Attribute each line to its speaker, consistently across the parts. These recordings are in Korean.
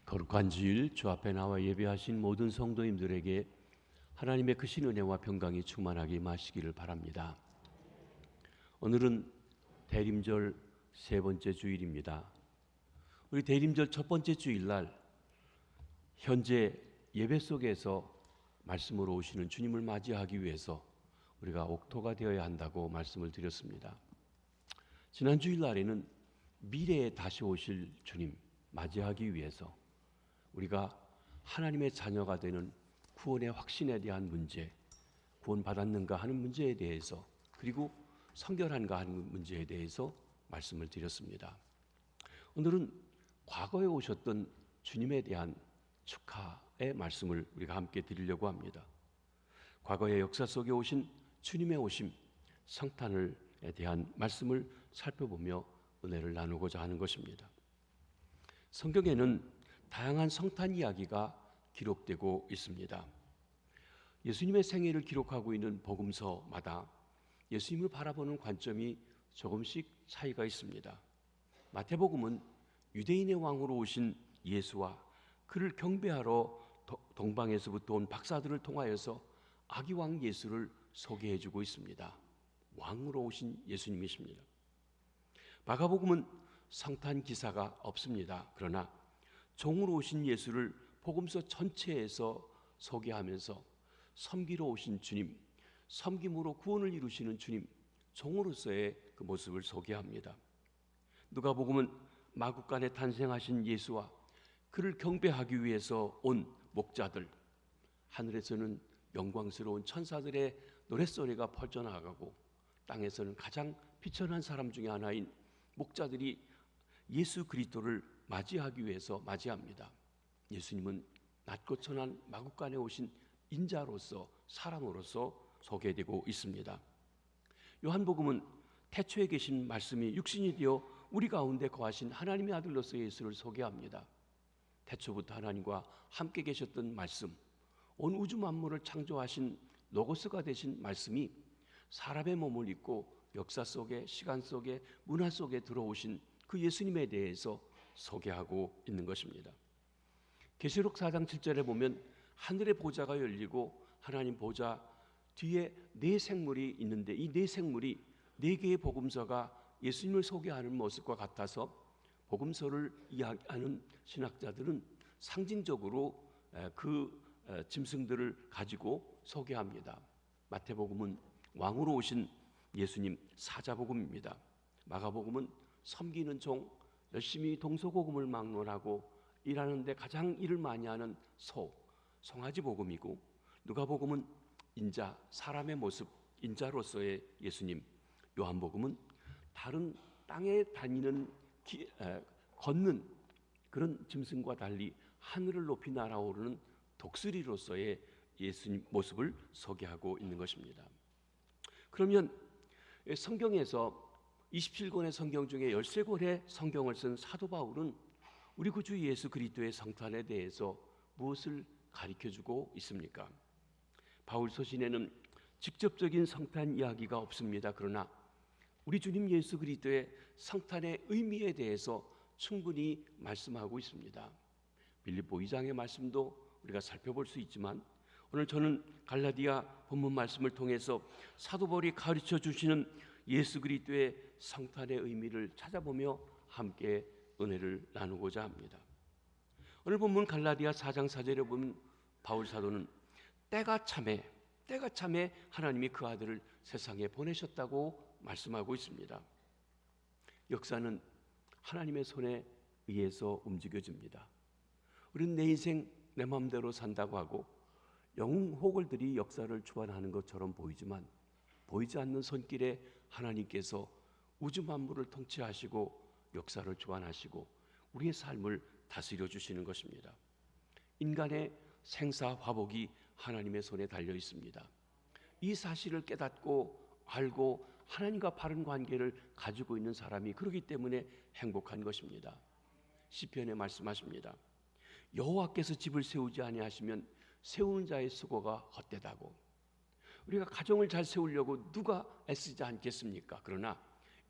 Speaker 1: 거룩한 주일 주 앞에 나와 예배하신 모든 성도님들에게 하나님의 크신 은혜와 평강이 충만하게 임하시기를 바랍니다. 오늘은 대림절 세 번째 주일입니다. 우리 대림절 첫 번째 주일날 현재 예배 속에서 말씀으로 오시는 주님을 맞이하기 위해서 우리가 옥토가 되어야 한다고 말씀을 드렸습니다. 지난 주일날에는 미래에 다시 오실 주님 맞이하기 위해서 우리가 하나님의 자녀가 되는 구원의 확신에 대한 문제, 구원받았는가 하는 문제에 대해서, 그리고 성결한가 하는 문제에 대해서 말씀을 드렸습니다. 오늘은 과거에 오셨던 주님에 대한 축하의 말씀을 우리가 함께 드리려고 합니다. 과거의 역사 속에 오신 주님의 오심, 성탄에 대한 말씀을 살펴보며 은혜를 나누고자 하는 것입니다. 성경에는 다양한 성탄 이야기가 기록되고 있습니다. 예수님의 생애를 기록하고 있는 복음서마다 예수님을 바라보는 관점이 조금씩 차이가 있습니다. 마태복음은 유대인의 왕으로 오신 예수와 그를 경배하러 동방에서부터 온 박사들을 통하여서 아기 왕 예수를 소개해주고 있습니다. 왕으로 오신 예수님이십니다. 마가복음은 성탄 기사가 없습니다. 그러나 종으로 오신 예수를 복음서 전체에서 소개하면서 섬기러 오신 주님, 섬김으로 구원을 이루시는 주님, 종으로서의 그 모습을 소개합니다. 누가복음은 마구간에 탄생하신 예수와 그를 경배하기 위해서 온 목자들, 하늘에서는 영광스러운 천사들의 노랫소리가 퍼져나가고 땅에서는 가장 비천한 사람 중에 하나인 목자들이 예수 그리스도를 맞이하기 위해서 맞이합니다. 예수님은 낮고 천한 마구간에 오신 인자로서, 사람으로서 소개되고 있습니다. 요한복음은 태초에 계신 말씀이 육신이 되어 우리 가운데 거하신 하나님의 아들로서 예수를 소개합니다. 태초부터 하나님과 함께 계셨던 말씀, 온 우주 만물을 창조하신 로고스가 되신 말씀이 사람의 몸을 입고 역사 속에, 시간 속에, 문화 속에 들어오신 그 예수님에 대해서 소개하고 있는 것입니다. 계시록 4장 7절에 보면 하늘의 보좌가 열리고 하나님 보좌 뒤에 네 생물이 있는데 이 네 생물이 네 개의 복음서가 예수님을 소개하는 모습과 같아서 복음서를 이야기하는 신학자들은 상징적으로 그 짐승들을 가지고 소개합니다. 마태복음은 왕으로 오신 예수님 사자복음입니다. 마가복음은 섬기는 종, 열심히 동서고금을 막론하고 일하는데 가장 일을 많이 하는 송아지 복음이고, 누가복음은 인자, 사람의 모습, 인자로서의 예수님, 요한복음은 다른 땅에 다니는 걷는 그런 짐승과 달리 하늘을 높이 날아오르는 독수리로서의 예수님 모습을 소개하고 있는 것입니다. 그러면 성경에서 27권의 성경 중에 13권의 성경을 쓴 사도 바울은 우리 구주 예수 그리스도의 성탄에 대해서 무엇을 가르쳐주고 있습니까? 바울 서신에는 직접적인 성탄 이야기가 없습니다. 그러나 우리 주님 예수 그리스도의 성탄의 의미에 대해서 충분히 말씀하고 있습니다. 빌립보 2장의 말씀도 우리가 살펴볼 수 있지만, 오늘 저는 갈라디아 본문 말씀을 통해서 사도 바울이 가르쳐 주시는 예수 그리스도의 성탄의 의미를 찾아보며 함께 은혜를 나누고자 합니다. 오늘 본문 갈라디아 4장 4절에 보면 바울 사도는 때가 참에 하나님이 그 아들을 세상에 보내셨다고 말씀하고 있습니다. 역사는 하나님의 손에 의해서 움직여집니다. 우리는 내 인생 내 마음대로 산다고 하고 영웅호걸들이 역사를 주관하는 것처럼 보이지만, 보이지 않는 손길에 하나님께서 우주 만물을 통치하시고 역사를 주관하시고 우리의 삶을 다스려 주시는 것입니다. 인간의 생사 화복이 하나님의 손에 달려 있습니다. 이 사실을 깨닫고 알고 하나님과 바른 관계를 가지고 있는 사람이 그렇기 때문에 행복한 것입니다. 시편에 말씀하십니다. 여호와께서 집을 세우지 아니하시면 세우는 자의 수고가 헛되다고. 우리가 가정을 잘 세우려고 누가 애쓰지 않겠습니까? 그러나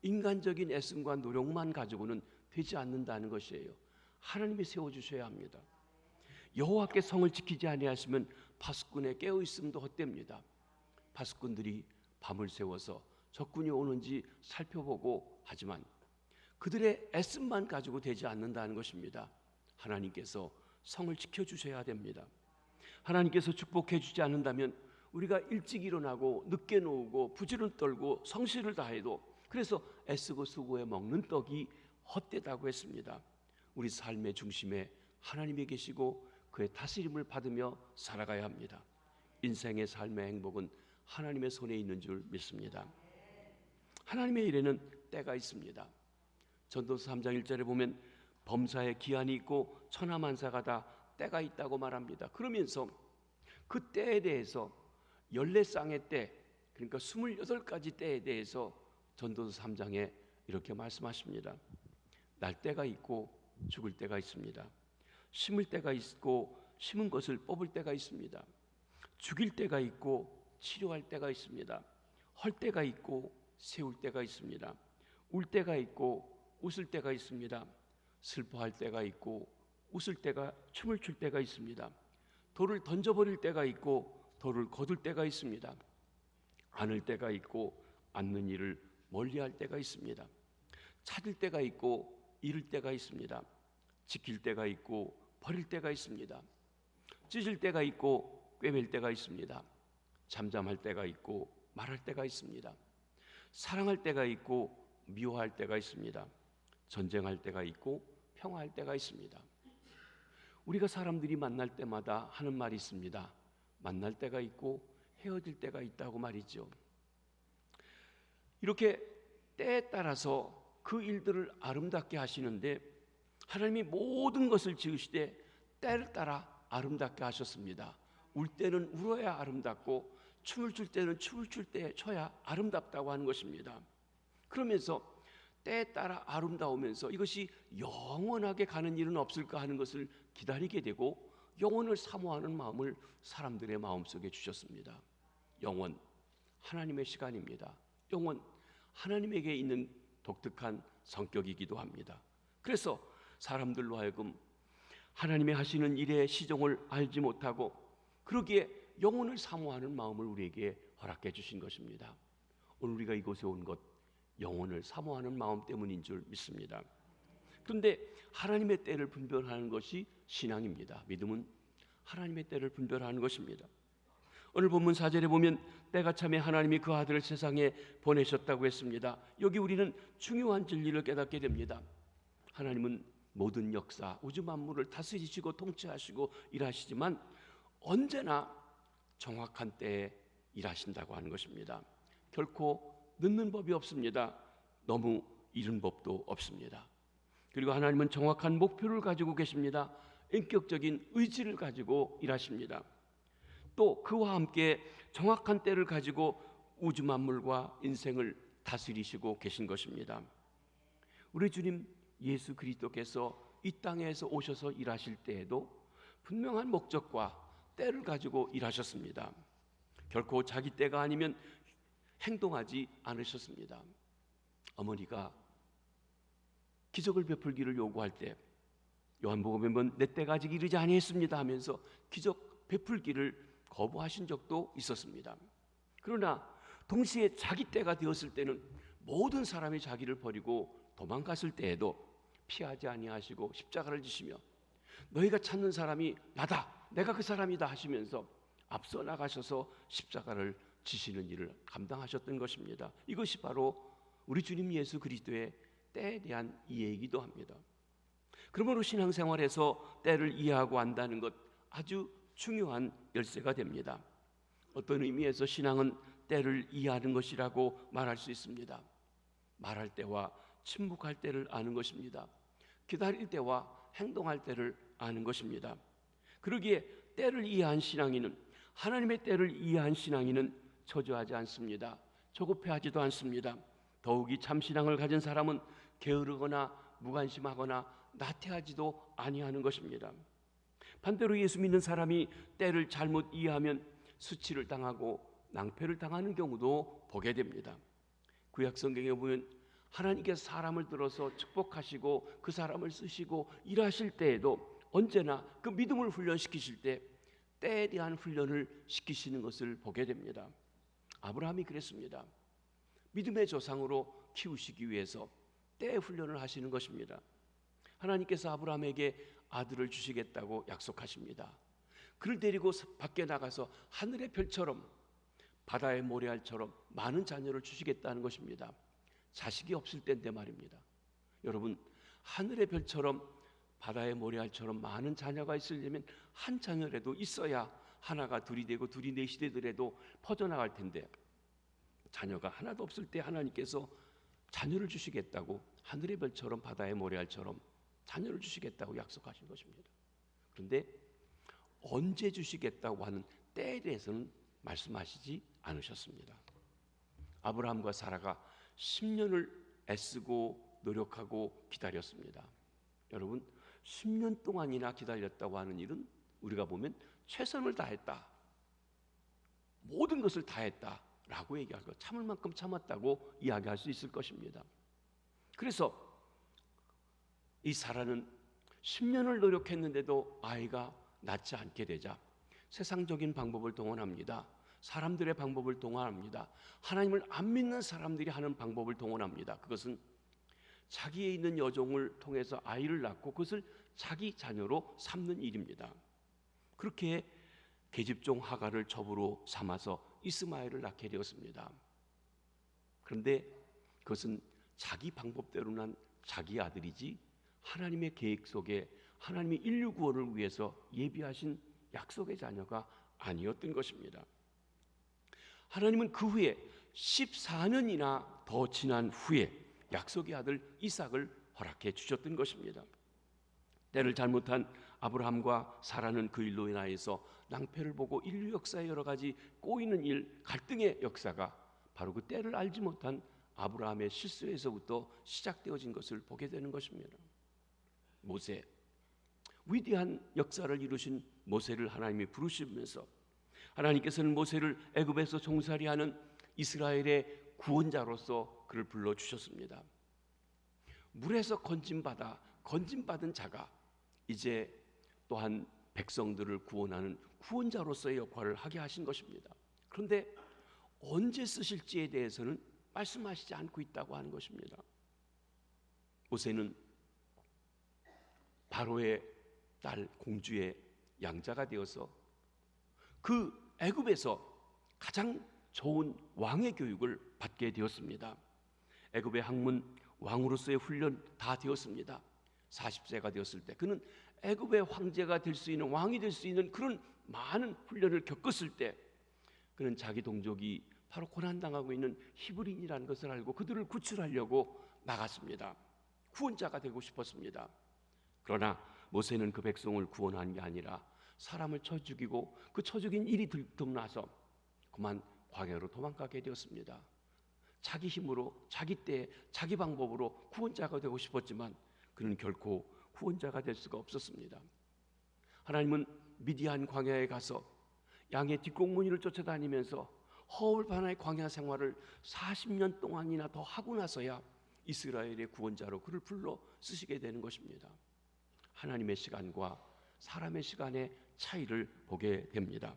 Speaker 1: 인간적인 애씀과 노력만 가지고는 되지 않는다는 것이에요. 하나님이 세워주셔야 합니다. 여호와께 성을 지키지 아니하시면 파수꾼에 깨어 있음도 헛됩니다. 파수꾼들이 밤을 새워서 적군이 오는지 살펴보고 하지만 그들의 애씀만 가지고 되지 않는다는 것입니다. 하나님께서 성을 지켜주셔야 됩니다. 하나님께서 축복해 주지 않는다면 우리가 일찍 일어나고 늦게 놓고 부지런 떨고 성실을 다해도 그래서 애쓰고 수고해 먹는 떡이 헛되다고 했습니다. 우리 삶의 중심에 하나님이 계시고 그의 다스림을 받으며 살아가야 합니다. 인생의 삶의 행복은 하나님의 손에 있는 줄 믿습니다. 하나님의 일에는 때가 있습니다. 전도서 3장 1절에 보면 범사에 기한이 있고 천하만사가 다 때가 있다고 말합니다. 그러면서 그 때에 대해서 14쌍의 때, 그러니까 28가지 때에 대해서 전도서 3장에 이렇게 말씀하십니다. 날 때가 있고 죽을 때가 있습니다. 심을 때가 있고 심은 것을 뽑을 때가 있습니다. 죽일 때가 있고 치료할 때가 있습니다. 헐 때가 있고 세울 때가 있습니다. 울 때가 있고 웃을 때가 있습니다. 슬퍼할 때가 있고 웃을 때가 춤을 출 때가 있습니다. 돌을 던져버릴 때가 있고 돌을 거둘 때가 있습니다. 안을 때가 있고 않는 일을 멀리할 때가 있습니다. 찾을 때가 있고 잃을 때가 있습니다. 지킬 때가 있고 버릴 때가 있습니다. 찢을 때가 있고 꿰맬 때가 있습니다. 잠잠할 때가 있고 말할 때가 있습니다. 사랑할 때가 있고 미워할 때가 있습니다. 전쟁할 때가 있고 평화할 때가 있습니다. 우리가 사람들이 만날 때마다 하는 말이 있습니다. 만날 때가 있고 헤어질 때가 있다고 말이죠. 이렇게 때에 따라서 그 일들을 아름답게 하시는데 하나님이 모든 것을 지으시되 때를 따라 아름답게 하셨습니다. 울 때는 울어야 아름답고 춤을 출 때는 춤을 출 때 춰야 아름답다고 하는 것입니다. 그러면서 때에 따라 아름다우면서 이것이 영원하게 가는 일은 없을까 하는 것을 기다리게 되고 영원을 사모하는 마음을 사람들의 마음속에 주셨습니다. 영원, 하나님의 시간입니다. 영원, 하나님에게 있는 독특한 성격이기도 합니다. 그래서 사람들로 하여금 하나님의 하시는 일의 시종을 알지 못하고 그러기에 영혼을 사모하는 마음을 우리에게 허락해 주신 것입니다. 오늘 우리가 이곳에 온 것 영혼을 사모하는 마음 때문인 줄 믿습니다. 그런데 하나님의 때를 분별하는 것이 신앙입니다. 믿음은 하나님의 때를 분별하는 것입니다. 오늘 본문 4절에 보면 때가 참에 하나님이 그 아들을 세상에 보내셨다고 했습니다. 여기 우리는 중요한 진리를 깨닫게 됩니다. 하나님은 모든 역사, 우주 만물을 다스리시고 통치하시고 일하시지만 언제나 정확한 때에 일하신다고 하는 것입니다. 결코 늦는 법이 없습니다. 너무 이른 법도 없습니다. 그리고 하나님은 정확한 목표를 가지고 계십니다. 인격적인 의지를 가지고 일하십니다. 또 그와 함께 정확한 때를 가지고 우주 만물과 인생을 다스리시고 계신 것입니다. 우리 주님 예수 그리스도께서 이 땅에서 오셔서 일하실 때에도 분명한 목적과 때를 가지고 일하셨습니다. 결코 자기 때가 아니면 행동하지 않으셨습니다. 어머니가 기적을 베풀기를 요구할 때 요한복음에 보면 내 때가 아직 이르지 아니했습니다 하면서 기적 베풀기를 거부하신 적도 있었습니다. 그러나 동시에 자기 때가 되었을 때는 모든 사람이 자기를 버리고 도망갔을 때에도 피하지 아니하시고 십자가를 지시며 너희가 찾는 사람이 나다, 내가 그 사람이다 하시면서 앞서 나가셔서 십자가를 지시는 일을 감당하셨던 것입니다. 이것이 바로 우리 주님 예수 그리스도의 때에 대한 이해이기도 합니다. 그러므로 신앙생활에서 때를 이해하고 안다는 것 아주 중요한 열쇠가 됩니다. 어떤 의미에서 신앙은 때를 이해하는 것이라고 말할 수 있습니다. 말할 때와 침묵할 때를 아는 것입니다. 기다릴 때와 행동할 때를 아는 것입니다. 그러기에 때를 이해한 신앙인은, 하나님의 때를 이해한 신앙인은 초조하지 않습니다. 조급해하지도 않습니다. 더욱이 참신앙을 가진 사람은 게으르거나 무관심하거나 나태하지도 아니하는 것입니다. 반대로 예수 믿는 사람이 때를 잘못 이해하면 수치를 당하고 낭패를 당하는 경우도 보게 됩니다. 구약 성경에 보면 하나님께서 사람을 들어서 축복하시고 그 사람을 쓰시고 일하실 때에도 언제나 그 믿음을 훈련시키실 때 때에 대한 훈련을 시키시는 것을 보게 됩니다. 아브라함이 그랬습니다. 믿음의 조상으로 키우시기 위해서 때에 훈련을 하시는 것입니다. 하나님께서 아브라함에게 아들을 주시겠다고 약속하십니다. 그를 데리고 밖에 나가서 하늘의 별처럼 바다의 모래알처럼 많은 자녀를 주시겠다는 것입니다. 자식이 없을 때인데 말입니다. 여러분, 하늘의 별처럼 바다의 모래알처럼 많은 자녀가 있으려면 한 자녀라도 있어야 하나가 둘이 되고 둘이 넷이 되더라도 퍼져나갈 텐데, 자녀가 하나도 없을 때 하나님께서 자녀를 주시겠다고, 하늘의 별처럼 바다의 모래알처럼 자녀를 주시겠다고 약속하신 것입니다. 그런데 언제 주시겠다고 하는 때에 대해서는 말씀하시지 않으셨습니다. 아브라함과 사라가 10년을 애쓰고 노력하고 기다렸습니다. 여러분, 10년 동안이나 기다렸다고 하는 일은 우리가 보면 최선을 다했다, 모든 것을 다했다라고 얘기하고 참을 만큼 참았다고 이야기할 수 있을 것입니다. 그래서 이 사라는 10년을 노력했는데도 아이가 낳지 않게 되자 세상적인 방법을 동원합니다. 사람들의 방법을 동원합니다. 하나님을 안 믿는 사람들이 하는 방법을 동원합니다. 그것은 자기에 있는 여종을 통해서 아이를 낳고 그것을 자기 자녀로 삼는 일입니다. 그렇게 계집종 하갈을 첩으로 삼아서 이스마엘을 낳게 되었습니다. 그런데 그것은 자기 방법대로 난 자기 아들이지 하나님의 계획 속에 하나님의 인류 구원을 위해서 예비하신 약속의 자녀가 아니었던 것입니다. 하나님은 그 후에 14년이나 더 지난 후에 약속의 아들 이삭을 허락해 주셨던 것입니다. 때를 잘못한 아브라함과 사라는 그 일로 인하여서 낭패를 보고 인류 역사의 여러 가지 꼬이는 일, 갈등의 역사가 바로 그 때를 알지 못한 아브라함의 실수에서부터 시작되어진 것을 보게 되는 것입니다. 모세, 위대한 역사를 이루신 모세를 하나님이 부르시면서 하나님께서는 모세를 애굽에서 종살이하는 이스라엘의 구원자로서 그를 불러주셨습니다. 물에서 건짐받은 자가 이제 또한 백성들을 구원하는 구원자로서의 역할을 하게 하신 것입니다. 그런데 언제 쓰실지에 대해서는 말씀하시지 않고 있다고 하는 것입니다. 모세는 바로의 딸 공주의 양자가 되어서 그 애굽에서 가장 좋은 왕의 교육을 받게 되었습니다. 애굽의 학문, 왕으로서의 훈련 다 되었습니다. 40세가 되었을 때 그는 애굽의 황제가 될 수 있는, 왕이 될 수 있는 그런 많은 훈련을 겪었을 때 그는 자기 동족이 바로 고난당하고 있는 히브리인이라는 것을 알고 그들을 구출하려고 나갔습니다. 구원자가 되고 싶었습니다. 그러나 모세는 그 백성을 구원한 게 아니라 사람을 쳐 죽이고 그 쳐 죽인 일이 들통나서 그만 광야로 도망가게 되었습니다. 자기 힘으로, 자기 때에, 자기 방법으로 구원자가 되고 싶었지만 그는 결코 구원자가 될 수가 없었습니다. 하나님은 미디안 광야에 가서 양의 뒷공무니를 쫓아다니면서 허울반의 광야 생활을 40년 동안이나 더 하고 나서야 이스라엘의 구원자로 그를 불러 쓰시게 되는 것입니다. 하나님의 시간과 사람의 시간의 차이를 보게 됩니다.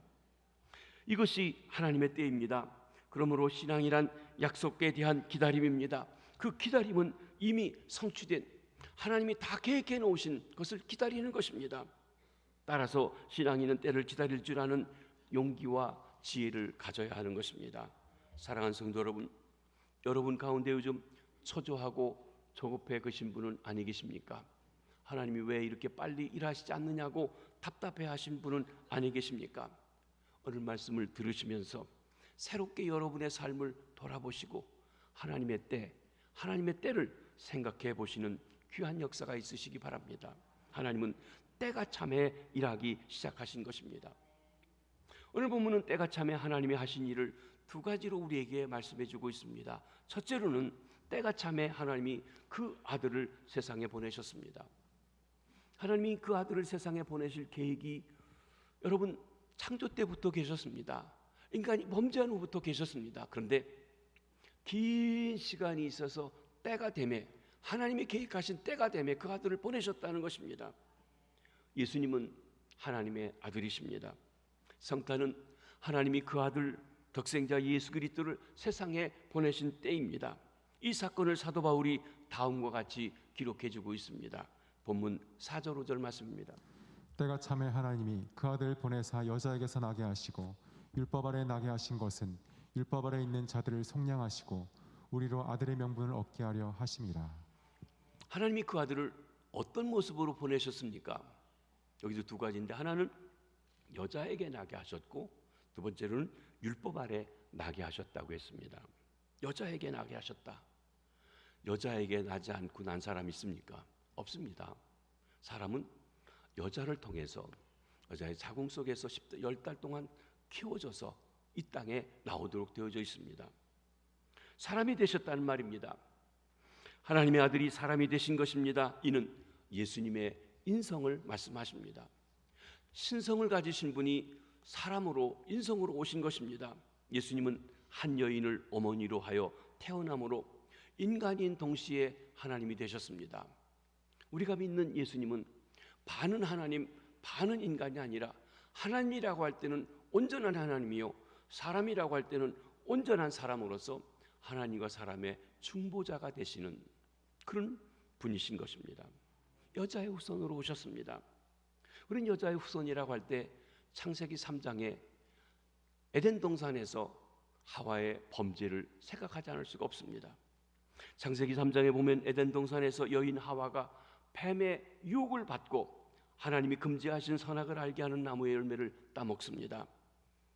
Speaker 1: 이것이 하나님의 때입니다. 그러므로 신앙이란 약속에 대한 기다림입니다. 그 기다림은 이미 성취된, 하나님이 다 계획해 놓으신 것을 기다리는 것입니다. 따라서 신앙인은 때를 기다릴 줄 아는 용기와 지혜를 가져야 하는 것입니다. 사랑하는 성도 여러분, 여러분 가운데 요즘 초조하고 조급해 계신 분은 아니 계십니까? 하나님이 왜 이렇게 빨리 일하시지 않느냐고 답답해 하신 분은 아니 계십니까? 오늘 말씀을 들으시면서 새롭게 여러분의 삶을 돌아보시고 하나님의 때, 하나님의 때를 생각해 보시는 귀한 역사가 있으시기 바랍니다. 하나님은 때가 참에 일하기 시작하신 것입니다. 오늘 본문은 때가 참에 하나님이 하신 일을 두 가지로 우리에게 말씀해 주고 있습니다. 첫째로는 때가 참에 하나님이 그 아들을 세상에 보내셨습니다. 하나님이 그 아들을 세상에 보내실 계획이 여러분 창조 때부터 계셨습니다. 인간이 범죄한 후부터 계셨습니다. 그런데 긴 시간이 있어서 때가 되매, 하나님이 계획하신 때가 되매 그 아들을 보내셨다는 것입니다. 예수님은 하나님의 아들이십니다. 성탄은 하나님이 그 아들 독생자 예수 그리스도를 세상에 보내신 때입니다. 이 사건을 사도 바울이 다음과 같이 기록해주고 있습니다. 본문 4절 5절 말씀입니다.
Speaker 2: 때가 참에 하나님이 그 아들을 보내사 여자에게서 나게 하시고 율법 아래 나게 하신 것은 율법 아래 있는 자들을 속량하시고 우리로 아들의 명분을 얻게 하려 하심이라.
Speaker 1: 하나님이 그 아들을 어떤 모습으로 보내셨습니까? 여기도 두 가지인데, 하나는 여자에게 나게 하셨고 두 번째로는 율법 아래 나게 하셨다고 했습니다. 여자에게 나게 하셨다. 여자에게 나지 않고 난 사람이 있습니까? 없습니다. 사람은 여자를 통해서 여자의 자궁 속에서 10달 동안 키워져서 이 땅에 나오도록 되어져 있습니다. 사람이 되셨다는 말입니다. 하나님의 아들이 사람이 되신 것입니다. 이는 예수님의 인성을 말씀하십니다. 신성을 가지신 분이 사람으로 인성으로 오신 것입니다. 예수님은 한 여인을 어머니로 하여 태어남으로 인간인 동시에 하나님이 되셨습니다. 우리가 믿는 예수님은 반은 하나님 반은 인간이 아니라 하나님이라고 할 때는 온전한 하나님이요 사람이라고 할 때는 온전한 사람으로서 하나님과 사람의 중보자가 되시는 그런 분이신 것입니다. 여자의 후손으로 오셨습니다. 우리는 여자의 후손이라고 할 때 창세기 3장에 에덴 동산에서 하와의 범죄를 생각하지 않을 수가 없습니다. 창세기 3장에 보면 에덴 동산에서 여인 하와가 뱀의 유혹을 받고 하나님이 금지하신 선악을 알게 하는 나무의 열매를 따먹습니다.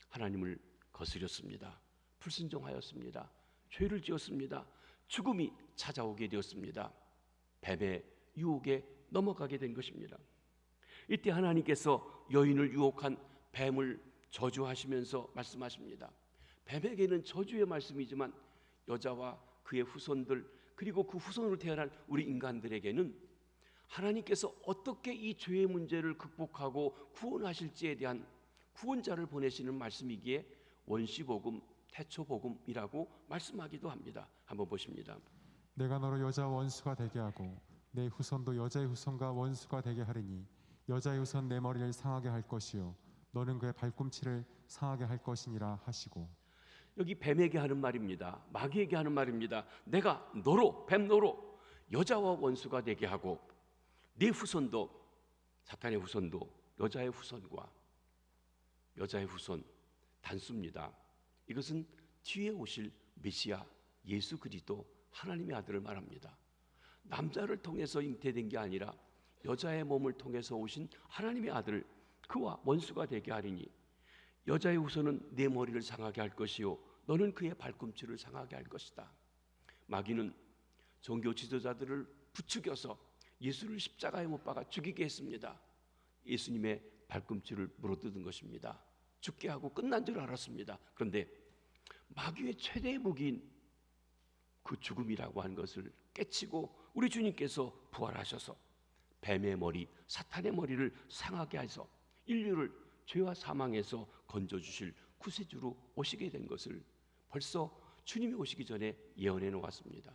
Speaker 1: 하나님을 거스렸습니다. 불순종하였습니다. 죄를 지었습니다. 죽음이 찾아오게 되었습니다. 뱀의 유혹에 넘어가게 된 것입니다. 이때 하나님께서 여인을 유혹한 뱀을 저주하시면서 말씀하십니다. 뱀에게는 저주의 말씀이지만 여자와 그의 후손들 그리고 그 후손으로 태어난 우리 인간들에게는 하나님께서 어떻게 이 죄의 문제를 극복하고 구원하실지에 대한 구원자를 보내시는 말씀이기에 원시복음, 태초복음이라고 말씀하기도 합니다. 한번 보십니다.
Speaker 2: 내가 너로 여자와 원수가 되게 하고 내 후손도 여자의 후손과 원수가 되게 하리니 여자의 후손 내 머리를 상하게 할 것이요 너는 그의 발꿈치를 상하게 할 것이니라 하시고.
Speaker 1: 여기 뱀에게 하는 말입니다. 마귀에게 하는 말입니다. 내가 너로 뱀 너로 여자와 원수가 되게 하고 네 후손도 사탄의 후손도 여자의 후손과 여자의 후손 단수입니다. 이것은 뒤에 오실 메시아 예수 그리스도 하나님의 아들을 말합니다. 남자를 통해서 잉태된 게 아니라 여자의 몸을 통해서 오신 하나님의 아들 그와 원수가 되게 하리니 여자의 후손은 내 머리를 상하게 할 것이요 너는 그의 발꿈치를 상하게 할 것이다. 마귀는 종교 지도자들을 부추겨서 예수를 십자가에 못 박아 죽이게 했습니다. 예수님의 발꿈치를 물어뜯은 것입니다. 죽게 하고 끝난 줄 알았습니다. 그런데 마귀의 최대의 무기인 그 죽음이라고 하는 것을 깨치고 우리 주님께서 부활하셔서 뱀의 머리, 사탄의 머리를 상하게 해서 인류를 죄와 사망에서 건져주실 구세주로 오시게 된 것을 벌써 주님이 오시기 전에 예언해 놓았습니다.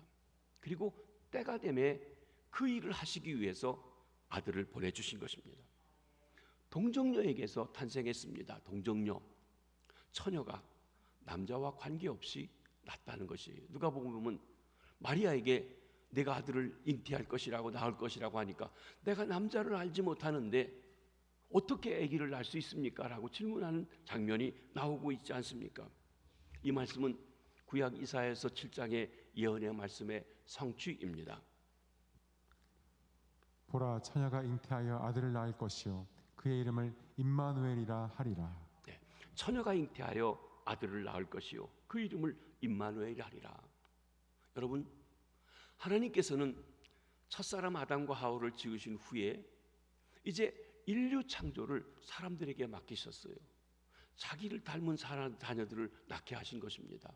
Speaker 1: 그리고 때가 되매 그 일을 하시기 위해서 아들을 보내주신 것입니다. 동정녀에게서 탄생했습니다. 동정녀, 처녀가 남자와 관계없이 낳았다는 것이 누가복음 보면 마리아에게 내가 아들을 잉태할 것이라고 낳을 것이라고 하니까 내가 남자를 알지 못하는데 어떻게 아기를 낳을 수 있습니까? 라고 질문하는 장면이 나오고 있지 않습니까? 이 말씀은 구약 이사야서 7장의 예언의 말씀의 성취입니다.
Speaker 2: 보라 처녀가 잉태하여 아들을 낳을 것이요 그의 이름을 임마누엘이라 하리라.
Speaker 1: 네, 처녀가 잉태하여 아들을 낳을 것이요 그 이름을 임마누엘이라 하리라. 여러분, 하나님께서는 첫사람 아담과 하와를 지으신 후에 이제 인류 창조를 사람들에게 맡기셨어요. 자기를 닮은 자녀들을 낳게 하신 것입니다.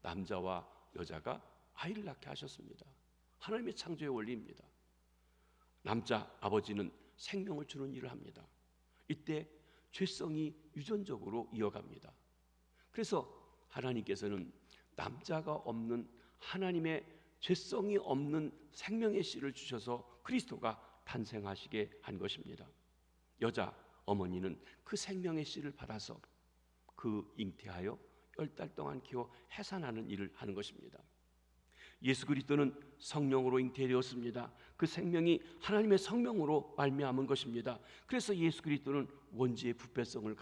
Speaker 1: 남자와 여자가 아이를 낳게 하셨습니다. 하나님의 창조의 원리입니다. 남자 아버지는 생명을 주는 일을 합니다. 이때 죄성이 유전적으로 이어갑니다. 그래서 하나님께서는 남자가 없는 하나님의 죄성이 없는 생명의 씨를 주셔서 그리스도가 탄생하시게 한 것입니다. 여자 어머니는 그 생명의 씨를 받아서 그 잉태하여 10달 동안 키워 해산하는 일을 하는 것입니다. 예수 그리스도는 성령으로 잉태되었습니다. 그 생명이 하나님의 성령으로 말미암은 것입니다. 그래서 예수 그리스도는 원죄의 부패성을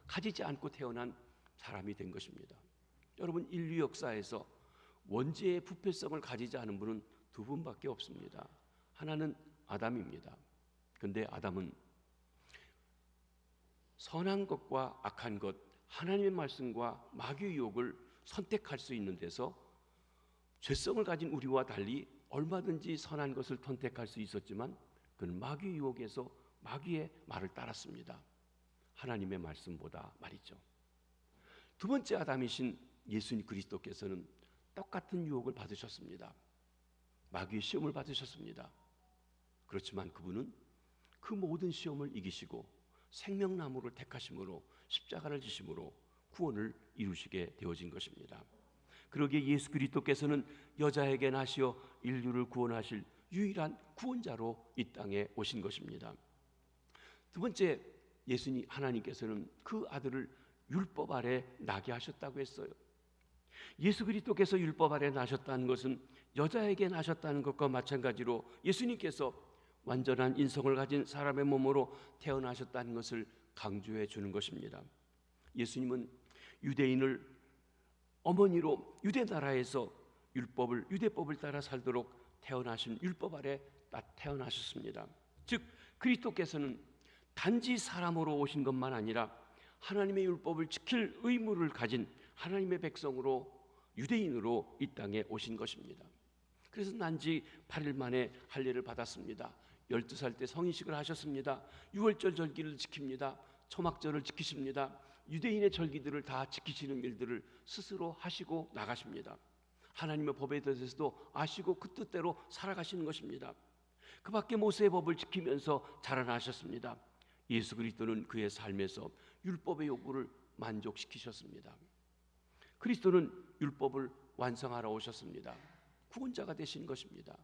Speaker 1: 가지지 않고 태어난 사람이 된 것입니다. 여러분, 인류 역사에서 원죄의 부패성을 가지지 않은 분은 두 분밖에 없습니다. 하나는 아담입니다. 그런데 아담은 선한 것과 악한 것, 하나님의 말씀과 마귀의 유혹을 선택할 수 있는 데서 죄성을 가진 우리와 달리 얼마든지 선한 것을 선택할 수 있었지만 그는 마귀의 유혹에서 마귀의 말을 따랐습니다. 하나님의 말씀보다 말이죠. 두 번째 아담이신 예수님 그리스도께서는 똑같은 유혹을 받으셨습니다. 마귀의 시험을 받으셨습니다. 그렇지만 그분은 그 모든 시험을 이기시고 생명나무를 택하심으로 십자가를 지심으로 구원을 이루시게 되어진 것입니다. 그러기에 예수 그리스도께서는 여자에게 나시어 인류를 구원하실 유일한 구원자로 이 땅에 오신 것입니다. 두 번째, 예수님 하나님께서는 그 아들을 율법 아래 나게 하셨다고 했어요. 예수 그리스도께서 율법 아래 나셨다는 것은 여자에게 나셨다는 것과 마찬가지로 예수님께서 완전한 인성을 가진 사람의 몸으로 태어나셨다는 것을 강조해 주는 것입니다. 예수님은 유대인을 어머니로 유대 나라에서 유대법을 따라 살도록 태어나신 율법 아래 태어나셨습니다. 즉 그리스도께서는 단지 사람으로 오신 것만 아니라 하나님의 율법을 지킬 의무를 가진 하나님의 백성으로 유대인으로 이 땅에 오신 것입니다. 그래서 난지 8일 만에 할례를 받았습니다. 12살 때 성인식을 하셨습니다. 유월절 절기를 지킵니다. 초막절을 지키십니다. 유대인의 절기들을 다 지키시는 일들을 스스로 하시고 나가십니다. 하나님의 법에 대해서도 아시고 그 뜻대로 살아가시는 것입니다. 그 밖에 모세의 법을 지키면서 자라나셨습니다. 예수 그리스도는 그의 삶에서 율법의 요구를 만족시키셨습니다. 그리스도는 율법을 완성하러 오셨습니다. 구원자가 되신 것입니다.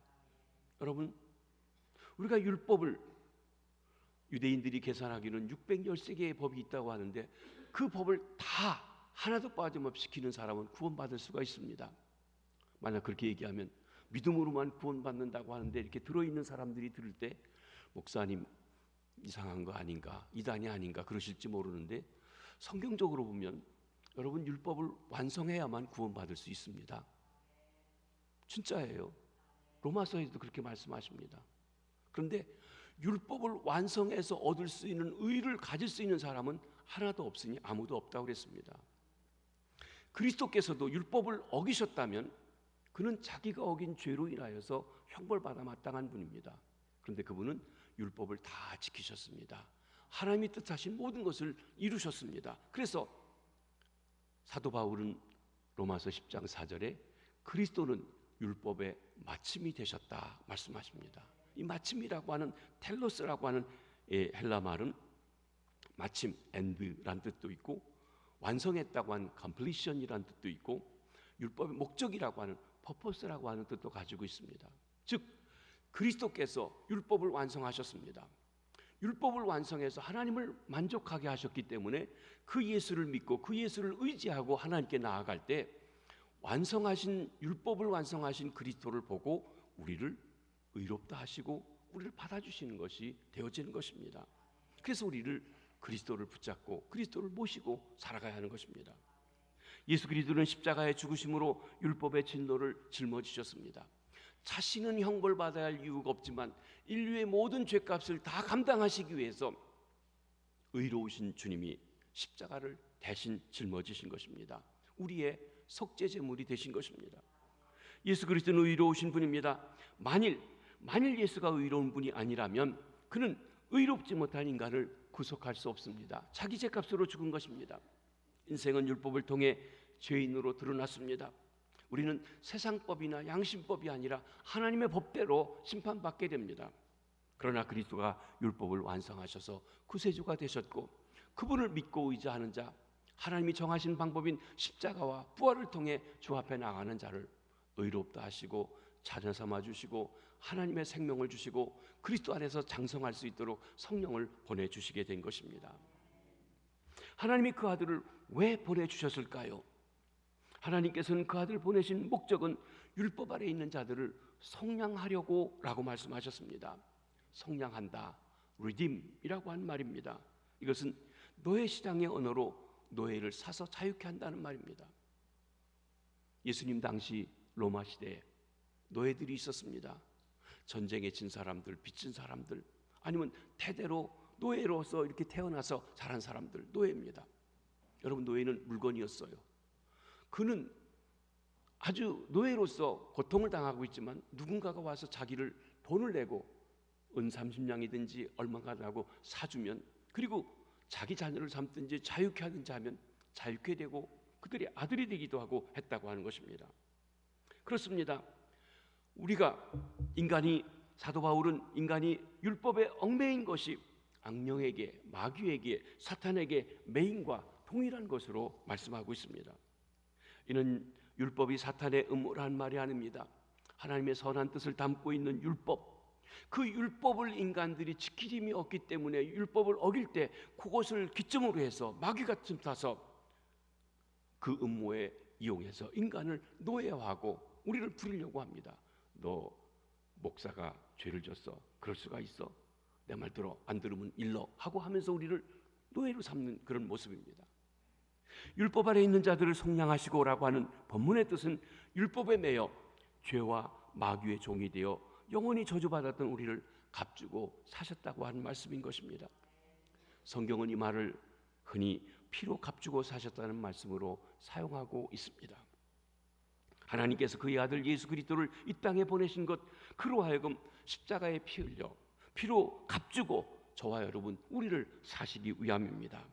Speaker 1: 여러분, 우리가 율법을 유대인들이 계산하기는 613개의 법이 있다고 하는데 그 법을 다 하나도 빠짐없이 지키는 사람은 구원받을 수가 있습니다. 만약 그렇게 얘기하면 믿음으로만 구원받는다고 하는데 이렇게 들어있는 사람들이 들을 때 목사님 이상한 거 아닌가, 이단이 아닌가 그러실지 모르는데 성경적으로 보면 여러분 율법을 완성해야만 구원받을 수 있습니다. 진짜예요. 로마서에도 그렇게 말씀하십니다. 그런데 율법을 완성해서 얻을 수 있는 의를 가질 수 있는 사람은 하나도 없으니 아무도 없다고 그랬습니다. 그리스도께서도 율법을 어기셨다면 그는 자기가 어긴 죄로 인하여서 형벌받아 마땅한 분입니다. 그런데 그분은 율법을 다 지키셨습니다. 하나님이 뜻하신 모든 것을 이루셨습니다. 그래서 사도 바울은 로마서 10장 4절에 그리스도는 율법의 마침이 되셨다 말씀하십니다. 이 마침이라고 하는 텔로스라고 하는 헬라 말은 마침, 엔드란 뜻도 있고 완성했다고 하는 completion이란 뜻도 있고 율법의 목적이라고 하는 purpose라고 하는 뜻도 가지고 있습니다. 즉 그리스도께서 율법을 완성하셨습니다. 율법을 완성해서 하나님을 만족하게 하셨기 때문에 그 예수를 믿고 그 예수를 의지하고 하나님께 나아갈 때 완성하신 율법을 완성하신 그리스도를 보고 우리를 의롭다 하시고 우리를 받아주시는 것이 되어지는 것입니다. 그래서 우리를 그리스도를 붙잡고 그리스도를 모시고 살아가야 하는 것입니다. 예수 그리스도는 십자가의 죽으심으로 율법의 진노를 짊어지셨습니다. 자신은 형벌받아야 할 이유가 없지만 인류의 모든 죄값을 다 감당하시기 위해서 의로우신 주님이 십자가를 대신 짊어지신 것입니다. 우리의 속죄 제물이 되신 것입니다. 예수 그리스도는 의로우신 분입니다. 만일 예수가 의로운 분이 아니라면 그는 의롭지 못한 인간을 구속할 수 없습니다. 자기 죄값으로 죽은 것입니다. 인생은 율법을 통해 죄인으로 드러났습니다. 우리는 세상법이나 양심법이 아니라 하나님의 법대로 심판받게 됩니다. 그러나 그리스도가 율법을 완성하셔서 구세주가 되셨고 그분을 믿고 의지하는 자, 하나님이 정하신 방법인 십자가와 부활을 통해 주 앞에 나가는 자를 의롭다 하시고 자녀 삼아 주시고 하나님의 생명을 주시고 그리스도 안에서 장성할 수 있도록 성령을 보내주시게 된 것입니다. 하나님이 그 아들을 왜 보내주셨을까요? 하나님께서는 그 아들을 보내신 목적은 율법 아래 있는 자들을 속량하려고 라고 말씀하셨습니다. 속량한다, redeem이라고 한 말입니다. 이것은 노예시장의 언어로 노예를 사서 자유케 한다는 말입니다. 예수님 당시 로마 시대에 노예들이 있었습니다. 전쟁에 진 사람들, 빚진 사람들, 아니면 대대로 노예로서 이렇게 태어나서 자란 사람들, 노예입니다. 여러분, 노예는 물건이었어요. 그는 아주 노예로서 고통을 당하고 있지만 누군가가 와서 자기를 돈을 내고 은 30냥이든지 얼마가 나고 사주면, 그리고 자기 자녀를 삼든지 자유케 하든지 하면 자유케 되고 그들이 아들이 되기도 하고 했다고 하는 것입니다. 그렇습니다. 우리가 인간이, 사도 바울은 인간이 율법에 얽매인 것이 악령에게, 마귀에게, 사탄에게 매인과 동일한 것으로 말씀하고 있습니다. 이는 율법이 사탄의 음모란 말이 아닙니다. 하나님의 선한 뜻을 담고 있는 율법, 그 율법을 인간들이 지킬 힘이 없기 때문에 율법을 어길 때 그것을 기점으로 해서 마귀가 틈타서 그 음모에 이용해서 인간을 노예화하고 우리를 부리려고 합니다. 너 목사가 죄를 졌어, 그럴 수가 있어, 내 말 들어, 안 들으면 일러 하고 하면서 우리를 노예로 삼는 그런 모습입니다. 율법 아래 있는 자들을 속량하시고라고 하는 본문의 뜻은 율법에 매여 죄와 마귀의 종이 되어 영원히 저주받았던 우리를 값주고 사셨다고 하는 말씀인 것입니다. 성경은 이 말을 흔히 피로 값주고 사셨다는 말씀으로 사용하고 있습니다. 하나님께서 그의 아들 예수 그리스도를 이 땅에 보내신 것, 그로 하여금 십자가에 피 흘려 피로 값주고 저와 여러분 우리를 사시기 위함입니다.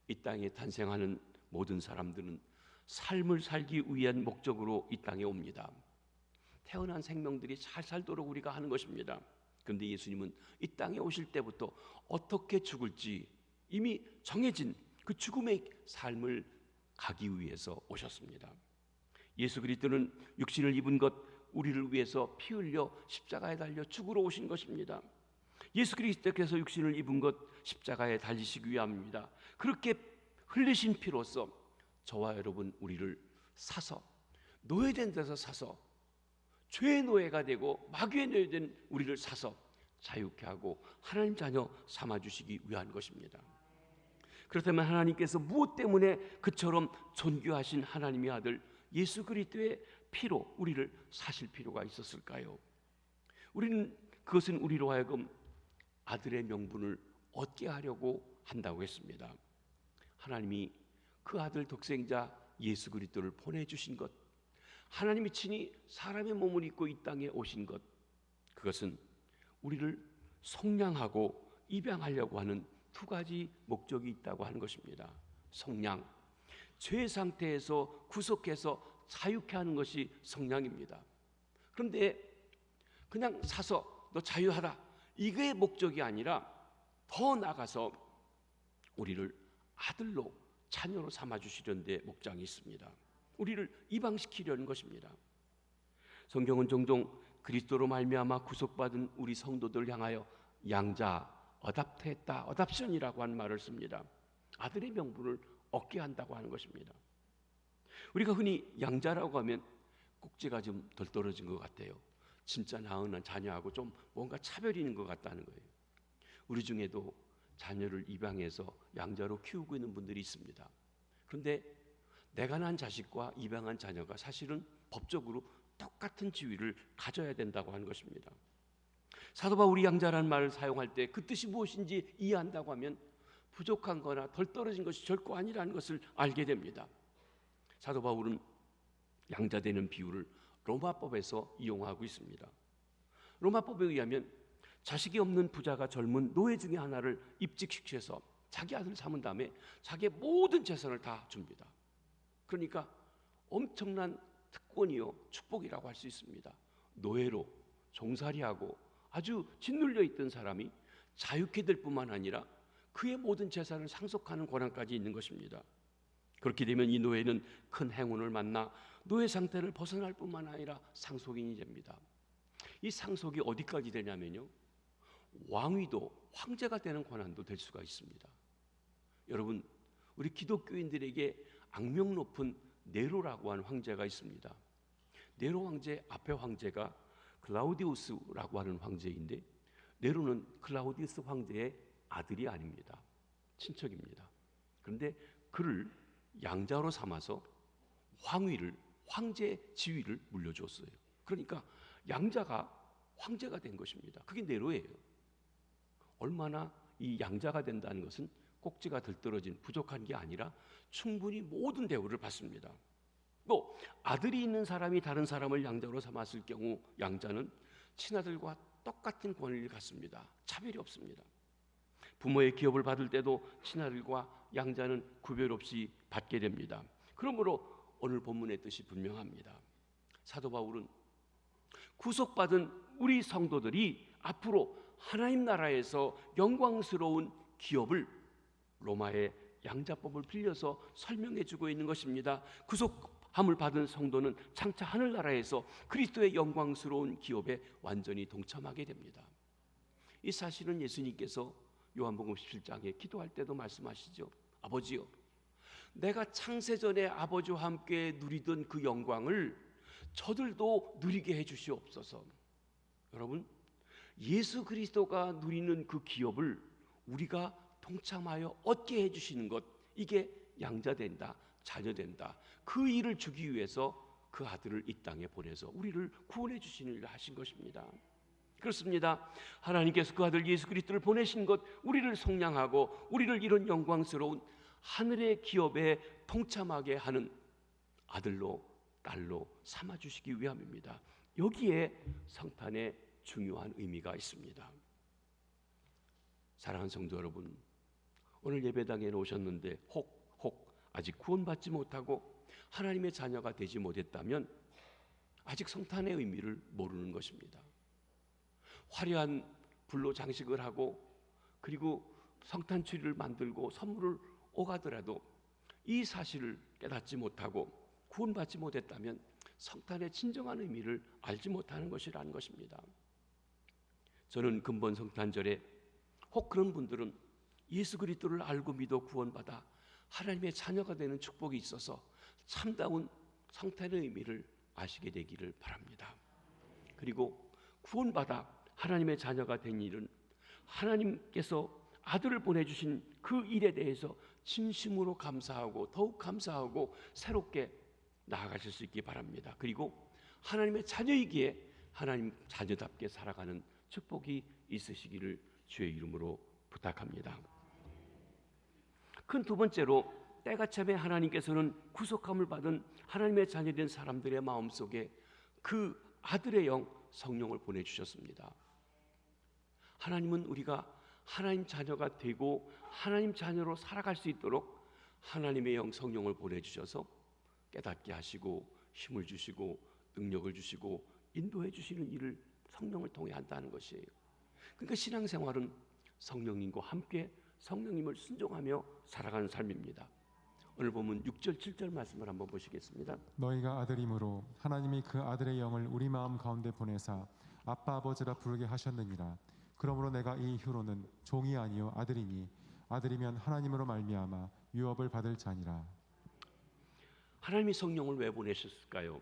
Speaker 1: 이 땅에 탄생하는 모든 사람들은 삶을 살기 위한 목적으로 이 땅에 옵니다. 태어난 생명들이 잘 살도록 우리가 하는 것입니다. 그런데 예수님은 이 땅에 오실 때부터 어떻게 죽을지 이미 정해진 그 죽음의 삶을 가기 위해서 오셨습니다. 예수 그리스도는 육신을 입은 것, 우리를 위해서 피 흘려 십자가에 달려 죽으러 오신 것입니다. 예수 그리스도께서 육신을 입은 것, 십자가에 달리시기 위함입니다. 그렇게 흘리신 피로써 저와 여러분 우리를 사서, 노예된 데서 사서, 죄의 노예가 되고 마귀의 노예된 우리를 사서 자유케 하고 하나님 자녀 삼아주시기 위한 것입니다. 그렇다면 하나님께서 무엇 때문에 그처럼 존귀하신 하나님의 아들 예수 그리스도의 피로 우리를 사실 필요가 있었을까요? 우리는 그것은 우리로 하여금 아들의 명분을 얻게 하려고 한다고 했습니다. 하나님이 그 아들 독생자 예수 그리스도를 보내주신 것, 하나님이 친히 사람의 몸을 입고 이 땅에 오신 것, 그것은 우리를 속량하고 입양하려고 하는 두 가지 목적이 있다고 하는 것입니다. 속량, 죄 상태에서 구속해서 자유케 하는 것이 속량입니다. 그런데 그냥 사서 너 자유하라, 이게 목적이 아니라 더 나아가서 우리를 아들로, 자녀로 삼아주시려는 데 목적이 있습니다. 우리를 입양시키려는 것입니다. 성경은 종종 그리스도로 말미암아 구속받은 우리 성도들 향하여 양자, 어답트했다, 어답션이라고 하는 말을 씁니다. 아들의 명분을 얻게 한다고 하는 것입니다. 우리가 흔히 양자라고 하면 꼭지가 좀 덜 떨어진 것 같아요. 진짜 낳은 자녀하고 좀 뭔가 차별이 있는 것 같다는 거예요. 우리 중에도 자녀를 입양해서 양자로 키우고 있는 분들이 있습니다. 그런데 내가 낳은 자식과 입양한 자녀가 사실은 법적으로 똑같은 지위를 가져야 된다고 하는 것입니다. 사도 바울이 양자라는 말을 사용할 때 그 뜻이 무엇인지 이해한다고 하면 부족한 거나 덜 떨어진 것이 결코 아니라는 것을 알게 됩니다. 사도 바울은 양자되는 비유를 로마법에서 이용하고 있습니다. 로마법에 의하면 자식이 없는 부자가 젊은 노예 중에 하나를 입직시켜서 자기 아들 삼은 다음에 자기의 모든 재산을 다 줍니다. 그러니까 엄청난 특권이요 축복이라고 할 수 있습니다. 노예로 종살이하고 아주 짓눌려 있던 사람이 자유케 될 뿐만 아니라 그의 모든 재산을 상속하는 권한까지 있는 것입니다. 그렇게 되면 이 노예는 큰 행운을 만나 노예 상태를 벗어날 뿐만 아니라 상속인이 됩니다. 이 상속이 어디까지 되냐면요, 왕위도 황제가 되는 권한도 될 수가 있습니다. 여러분, 우리 기독교인들에게 악명 높은 네로라고 하는 황제가 있습니다. 네로 황제 앞에 황제가 클라우디우스라고 하는 황제인데, 네로는 클라우디우스 황제의 아들이 아닙니다. 친척입니다. 그런데 그를 양자로 삼아서 황제 지위를 물려줬어요. 그러니까 양자가 황제가 된 것입니다. 그게 네로예요. 얼마나 이 양자가 된다는 것은 꼭지가 들떨어진 부족한 게 아니라 충분히 모든 대우를 받습니다. 또 아들이 있는 사람이 다른 사람을 양자로 삼았을 경우 양자는 친아들과 똑같은 권리를 갖습니다. 차별이 없습니다. 부모의 기업을 받을 때도 친아들과 양자는 구별 없이 받게 됩니다. 그러므로 오늘 본문의 뜻이 분명합니다. 사도 바울은 구속받은 우리 성도들이 앞으로 하나님 나라에서 영광스러운 기업을 로마의 양자법을 빌려서 설명해 주고 있는 것입니다. 구속함을 받은 성도는 장차 하늘나라에서 그리스도의 영광스러운 기업에 완전히 동참하게 됩니다. 이 사실은 예수님께서 요한복음 17장에 기도할 때도 말씀하시죠. 아버지요, 내가 창세전에 아버지와 함께 누리던 그 영광을 저들도 누리게 해주시옵소서. 여러분, 예수 그리스도가 누리는 그 기업을 우리가 동참하여 얻게 해주시는 것, 이게 양자된다, 자녀된다. 그 일을 주기 위해서 그 아들을 이 땅에 보내서 우리를 구원해 주시는 일을 하신 것입니다. 그렇습니다. 하나님께서 그 아들 예수 그리스도를 보내신 것, 우리를 속량하고 우리를 이런 영광스러운 하늘의 기업에 동참하게 하는 아들로 딸로 삼아주시기 위함입니다. 여기에 성탄의 중요한 의미가 있습니다. 사랑하는 성도 여러분, 오늘 예배당에 오셨는데 혹 아직 구원받지 못하고 하나님의 자녀가 되지 못했다면 아직 성탄의 의미를 모르는 것입니다. 화려한 불로 장식을 하고 그리고 성탄 트리를 만들고 선물을 오가더라도 이 사실을 깨닫지 못하고 구원받지 못했다면 성탄의 진정한 의미를 알지 못하는 것이라는 것입니다. 저는 근본 성탄절에 혹 그런 분들은 예수 그리스도를 알고 믿어 구원받아 하나님의 자녀가 되는 축복이 있어서 참다운 성탄의 의미를 아시게 되기를 바랍니다. 그리고 구원받아 하나님의 자녀가 된 일은 하나님께서 아들을 보내주신 그 일에 대해서 진심으로 감사하고 더욱 감사하고 새롭게 나아가실 수 있기 바랍니다. 그리고 하나님의 자녀이기에 하나님 자녀답게 살아가는 축복이 있으시기를 주의 이름으로 부탁합니다. 큰 두 번째로, 때가 참에 하나님께서는 구속함을 받은 하나님의 자녀된 사람들의 마음속에 그 아들의 영 성령을 보내주셨습니다. 하나님은 우리가 하나님 자녀가 되고 하나님 자녀로 살아갈 수 있도록 하나님의 영 성령을 보내주셔서 깨닫게 하시고 힘을 주시고 능력을 주시고 인도해 주시는 일을 성령을 통해 한다는 것이에요. 그러니까 신앙생활은 성령님과 함께 성령님을 순종하며 살아가는 삶입니다. 오늘 보면 6절 7절 말씀을 한번 보시겠습니다.
Speaker 2: 너희가 아들이므로 하나님이 그 아들의 영을 우리 마음 가운데 보내사 아빠 아버지라 부르게 하셨느니라. 그러므로 내가 이 이후로는 종이 아니요 아들이니 아들이면 하나님으로 말미암아 유업을 받을 자니라.
Speaker 1: 하나님이 성령을 왜 보내셨을까요?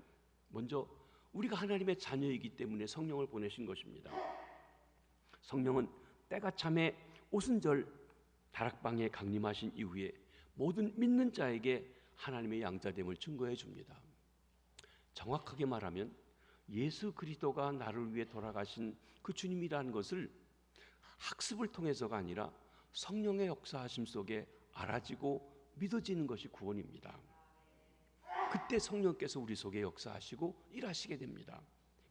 Speaker 1: 먼저 우리가 하나님의 자녀이기 때문에 성령을 보내신 것입니다. 성령은 때가 참에 오순절 다락방에 강림하신 이후에 모든 믿는 자에게 하나님의 양자됨을 증거해 줍니다. 정확하게 말하면 예수 그리스도가 나를 위해 돌아가신 그 주님이라는 것을 학습을 통해서가 아니라 성령의 역사하심 속에 알아지고 믿어지는 것이 구원입니다. 그때 성령께서 우리 속에 역사하시고 일하시게 됩니다.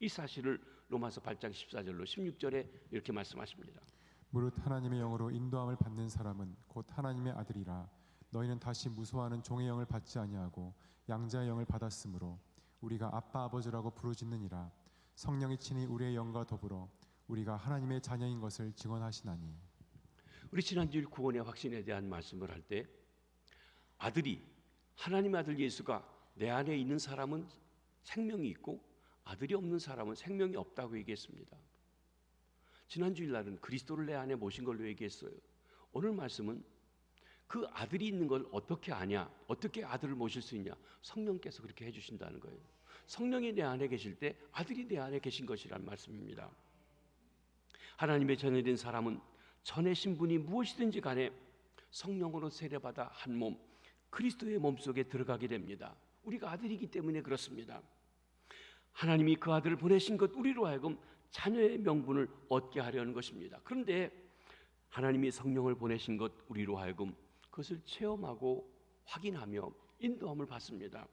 Speaker 1: 이 사실을 로마서 8장 14절로 16절에 이렇게 말씀하십니다.
Speaker 2: 무릇 하나님의 영으로 인도함을 받는 사람은 곧 하나님의 아들이라. 너희는 다시 무소하는 종의 영을 받지 아니하고 양자의 영을 받았으므로 우리가 아빠 아버지라고 부르짖느니라. 성령이 친히 우리의 영과 더불어 우리가 하나님의 자녀인 것을 증언하시나니.
Speaker 1: 우리 지난주일 구원의 확신에 대한 말씀을 할 때 아들이 하나님의 아들 예수가 내 안에 있는 사람은 생명이 있고 아들이 없는 사람은 생명이 없다고 얘기했습니다. 지난 주일날은 그리스도를 내 안에 모신 걸로 얘기했어요. 오늘 말씀은 그 아들이 있는 걸 어떻게 아냐? 어떻게 아들을 모실 수 있냐? 성령께서 그렇게 해주신다는 거예요. 성령이 내 안에 계실 때 아들이 내 안에 계신 것이란 말씀입니다. 하나님의 자녀된 사람은 전의 신분이 무엇이든지 간에 성령으로 세례받아 한 몸, 그리스도의 몸속에 들어가게 됩니다. 우리가 아들이기 때문에 그렇습니다. 하나님이 그 아들을 보내신 것 우리로 하여금 자녀의 명분을 얻게 하려는 것입니다. 그런데 하나님이 성령을 보내신 것 우리로 하여금 그것을 체험하고 확인하며 인도함을 받습니다.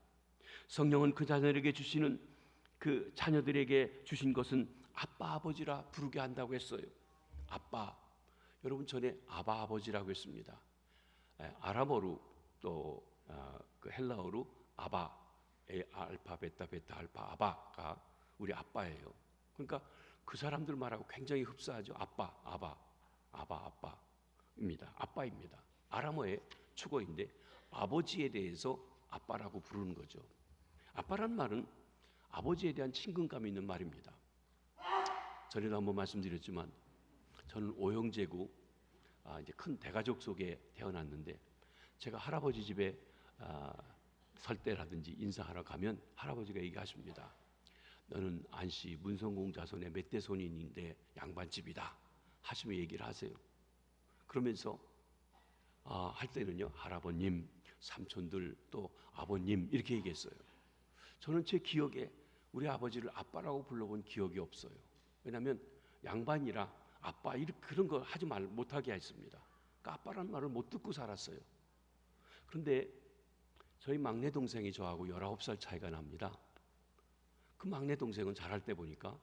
Speaker 1: 성령은 그 자녀에게 주시는 그 자녀들에게 주신 것은 아빠 아버지라 부르게 한다고 했어요. 아빠, 여러분 전에 아바 아버지라고 했습니다. 아람어로 또 그 헬라어로 아바, 알파 베타 베타 알파 아바가 우리 아빠예요. 그러니까 그 사람들 말하고 굉장히 흡사하죠. 아빠, 아바, 아빠입니다. 아빠입니다. 아람어의 축어인데 아버지에 대해서 아빠라고 부르는 거죠. 아빠란 말은 아버지에 대한 친근감이 있는 말입니다. 전에도 한번 말씀드렸지만 저는 오형제고 이제 큰 대가족 속에 태어났는데 제가 할아버지 집에 설 때라든지 인사하러 가면 할아버지가 얘기하십니다. 너는 안씨 문성공 자손의 몇 대 손인인데 양반집이다 하시며 얘기를 하세요. 그러면서 할 때는요 할아버님, 삼촌들 또 아버님 이렇게 얘기했어요. 저는 제 기억에 우리 아버지를 아빠라고 불러본 기억이 없어요. 왜냐하면 양반이라 아빠 그런 거 하지 못하게 했습니다. 그러니까 아빠라는 말을 못 듣고 살았어요. 그런데 저희 막내 동생이 저하고 19살 차이가 납니다. 그 막내 동생은 자랄 때 보니까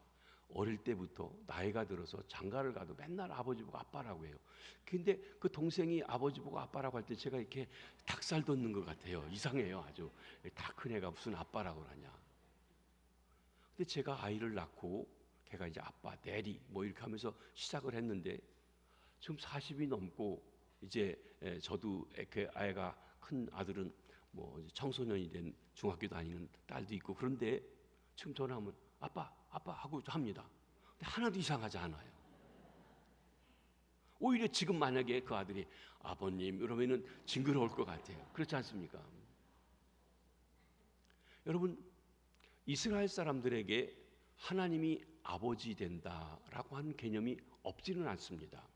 Speaker 1: 어릴 때부터 나이가 들어서 장가를 가도 맨날 아버지 보고 아빠라고 해요. 근데 그 동생이 아버지 보고 아빠라고 할 때 제가 이렇게 닭살 돋는 것 같아요. 이상해요. 아주 다 큰 애가 무슨 아빠라고 하냐. 근데 제가 아이를 낳고 걔가 이제 아빠, 대리 뭐 이렇게 하면서 시작을 했는데 지금 40이 넘고 이제 저도 그 아이가 큰 아들은 뭐 청소년이 된 중학교 다니는 딸도 있고 그런데 지금 전화하면 아빠 하고 합니다. 근데 하나도 이상하지 않아요. 오히려 지금 만약에 그 아들이 아버님 이러면은 징그러울 것 같아요. 그렇지 않습니까? 여러분 이스라엘 사람들에게 하나님이 아버지 된다라고 하는 개념이 없지는 않습니다.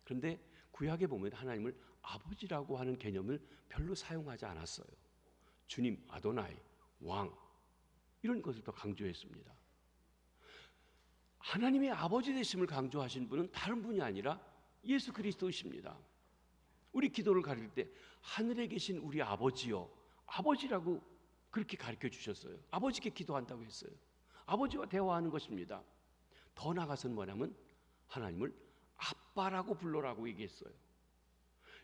Speaker 1: 그런데 구약에 보면 하나님을 아버지라고 하는 개념을 별로 사용하지 않았어요. 주님, 아도나이, 왕 이런 것을 더 강조했습니다. 하나님의 아버지 되심을 강조하신 분은 다른 분이 아니라 예수 그리스도이십니다. 우리 기도를 가릴 때 하늘에 계신 우리 아버지요, 아버지라고 그렇게 가르쳐 주셨어요. 아버지께 기도한다고 했어요. 아버지와 대화하는 것입니다. 더 나아가서는 뭐냐면 하나님을 아빠라고 불러라고 얘기했어요.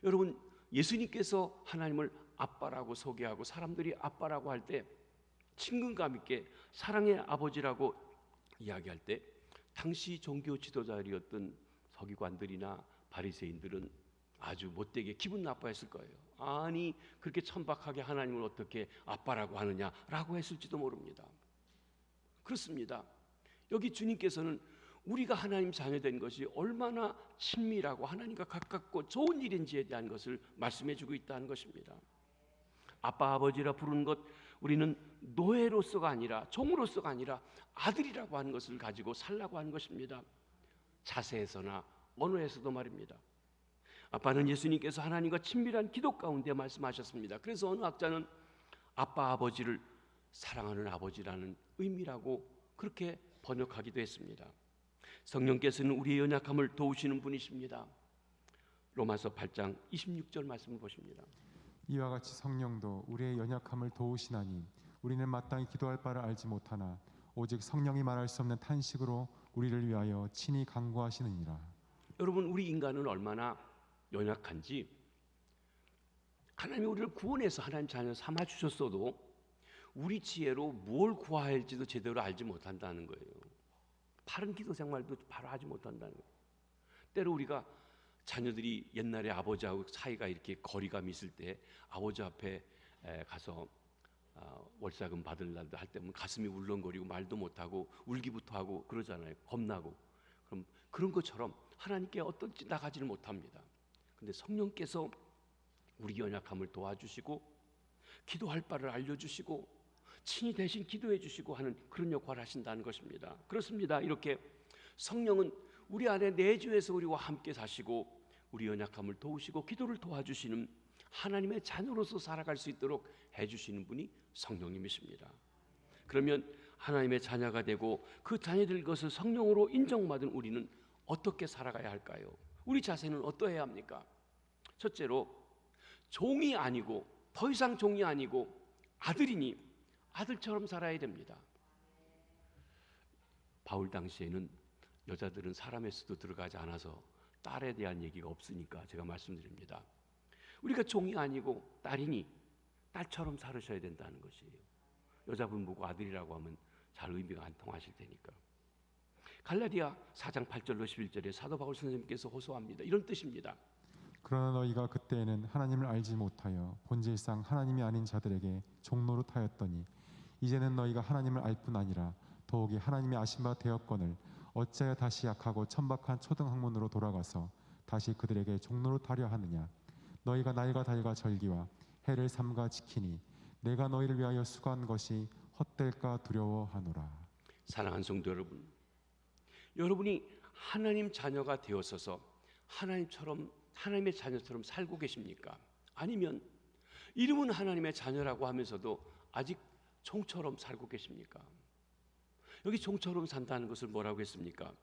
Speaker 1: 여러분 예수님께서 하나님을 아빠라고 소개하고 사람들이 아빠라고 할 때 친근감 있게 사랑의 아버지라고 이야기할 때 당시 종교 지도자들이었던 서기관들이나 바리새인들은 아주 못되게 기분 나빠했을 거예요. 아니 그렇게 천박하게 하나님을 어떻게 아빠라고 하느냐라고 했을지도 모릅니다. 그렇습니다. 여기 주님께서는 우리가 하나님 자녀된 것이 얼마나 친밀하고 하나님과 가깝고 좋은 일인지에 대한 것을 말씀해 주고 있다는 것입니다. 아빠 아버지라 부르는 것 우리는 노예로서가 아니라 종으로서가 아니라 아들이라고 하는 것을 가지고 살라고 하는 것입니다. 자세에서나 언어에서도 말입니다. 아빠는 예수님께서 하나님과 친밀한 기도 가운데 말씀하셨습니다. 그래서 어느 학자는 아빠 아버지를 사랑하는 아버지라는 의미라고 그렇게 번역하기도 했습니다. 성령께서는 우리의 연약함을 도우시는 분이십니다. 로마서 8장 26절 말씀을 보십니다.
Speaker 2: 이와 같이 성령도 우리의 연약함을 도우시나니 우리는 마땅히 기도할 바를 알지 못하나 오직 성령이 말할 수 없는 탄식으로 우리를 위하여 친히 간구하시느니라. 여러분
Speaker 1: 우리 인간은 얼마나 연약한지 하나님이 우리를 구원해서 하나님 자녀 삼아 주셨어도 우리 지혜로 뭘 구해야 할지도 제대로 알지 못한다는 거예요. 바른 기도 생활도 바로 하지 못한다는 거예요. 때로 우리가 자녀들이 옛날에 아버지하고 사이가 이렇게 거리감이 있을 때 아버지 앞에 가서 월세금 받을 날도 할 때면 가슴이 울렁거리고 말도 못하고 울기부터 하고 그러잖아요. 겁나고. 그럼 그런 것처럼 하나님께 어떤지 나가지를 못합니다. 근데 성령께서 우리 연약함을 도와주시고 기도할 바를 알려주시고 친히 대신 기도해 주시고 하는 그런 역할을 하신다는 것입니다. 그렇습니다. 이렇게 성령은 우리 안에 내주에서 우리와 함께 사시고 우리 연약함을 도우시고 기도를 도와주시는 하나님의 자녀로서 살아갈 수 있도록 해주시는 분이 성령님이십니다. 그러면 하나님의 자녀가 되고 그 자녀될 것을 성령으로 인정받은 우리는 어떻게 살아가야 할까요? 우리 자세는 어떠해야 합니까? 첫째로 종이 아니고 더 이상 종이 아니고 아들이니 아들처럼 살아야 됩니다. 바울 당시에는 여자들은 사람의 수도 들어가지 않아서 딸에 대한 얘기가 없으니까 제가 말씀드립니다. 우리가 종이 아니고 딸이니 딸처럼 살으셔야 된다는 것이에요. 여자분 보고 아들이라고 하면 잘 의미가 안 통하실 테니까. 갈라디아 4장 8절로 11절에 사도 바울 선생님께서 호소합니다. 이런 뜻입니다.
Speaker 2: 그러나 너희가 그때에는 하나님을 알지 못하여 본질상 하나님이 아닌 자들에게 종노릇하였더니 이제는 너희가 하나님을 알 뿐 아니라 더욱이 하나님이 아신 바 되었거늘 어찌하여 다시 약하고 천박한 초등학문으로 돌아가서 다시 그들에게 종노릇하려 하느냐. 너희가 날과 달과 절기와 해를 삼가 지키니 내가 너희를 위하여 수고한 것이 헛될까 두려워하노라.
Speaker 1: 사랑하는 성도 여러분, 여러분이 하나님 자녀가 되었어서 하나님의 자녀처럼 살고 계십니까? 아니면 이름은 하나님의 자녀라고 하면서도 아직 종처럼 살고 계십니까? 여기 종처럼 산다는 것을 뭐라고 했습니까?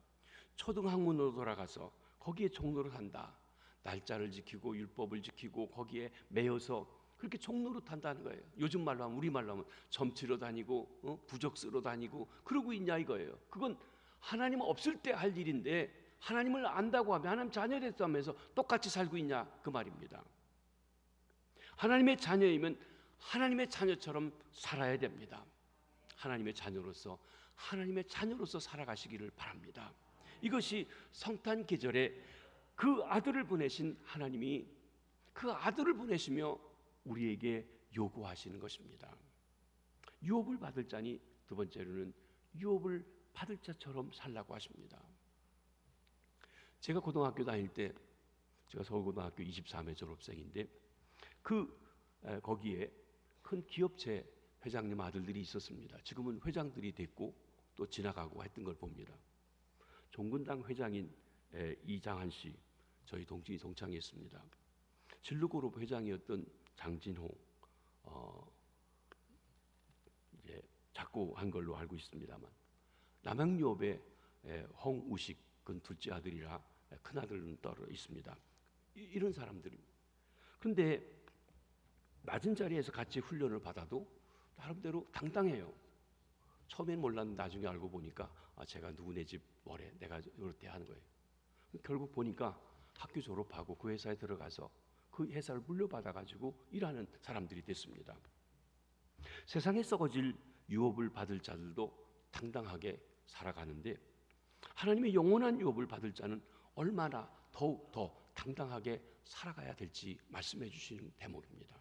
Speaker 1: 초등학문으로 돌아가서 거기에 종로를 한다. 날짜를 지키고 율법을 지키고 거기에 매여서 그렇게 종로를 탄다는 거예요. 요즘 말로 하면, 우리 말로 하면 점치러 다니고 부적 쓰러 다니고 그러고 있냐 이거예요. 그건 하나님 없을 때 할 일인데 하나님을 안다고 하면 하나님 자녀 됐다면서 똑같이 살고 있냐 그 말입니다. 하나님의 자녀이면 하나님의 자녀처럼 살아야 됩니다. 하나님의 자녀로서 살아가시기를 바랍니다. 이것이 성탄 계절에 그 아들을 보내신 하나님이 그 아들을 보내시며 우리에게 요구하시는 것입니다. 유업을 받을 자니 두 번째로는 유업을 받을 자처럼 살라고 하십니다. 제가 고등학교 다닐 때, 제가 서울고등학교 23회 졸업생인데 거기에 큰 기업체 회장님 아들들이 있었습니다. 지금은 회장들이 됐고 또 지나가고 했던 걸 봅니다. 종군당 회장인 이장한 씨, 저희 동창이었습니다. 진루그룹 회장이었던 장진호, 이제 작고한 걸로 알고 있습니다만, 남양유업의 홍우식, 그건 둘째 아들이라 큰 아들은 따로 있습니다. 이런 사람들입니다. 그런데 낮은 자리에서 같이 훈련을 받아도 나름대로 당당해요. 처음엔 몰랐는데 나중에 알고 보니까 제가 누구네 집 뭐래, 내가 이렇게 하는 거예요. 결국 보니까 학교 졸업하고 그 회사에 들어가서 그 회사를 물려받아가지고 일하는 사람들이 됐습니다. 세상에 썩어질 유업을 받을 자들도 당당하게 살아가는데 하나님의 영원한 유업을 받을 자는 얼마나 더욱 더 당당하게 살아가야 될지 말씀해 주시는 대목입니다.